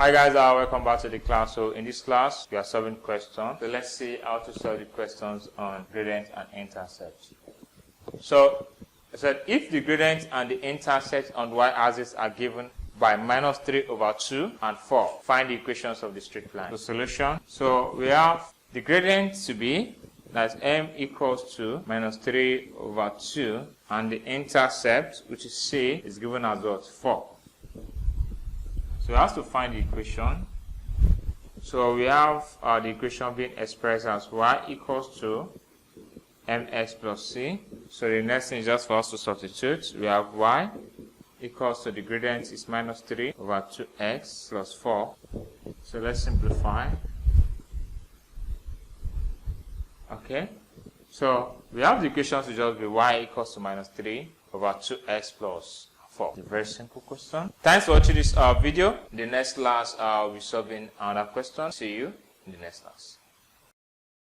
Hi guys, welcome back to the class. So in this class, we are solving questions. So let's see how to solve the questions on gradient and intercept. So I said if the gradient and the intercept on y-axis are given by -3/2 and 4, find the equations of the straight line. The solution. So we have the gradient to be that m equals to -3/2 and the intercept, which is c, is given as what? 4. So we have to find the equation. So we have the equation being expressed as y equals to mx plus c. So the next thing is just for us to substitute. We have y equals to the gradient is -3/2x plus 4. So let's simplify. Okay. So we have the equation to just be y equals to -3/2x plus 4. It's a very simple question. Thanks for watching this video. In the next class, we'll be solving another question. See you in the next class.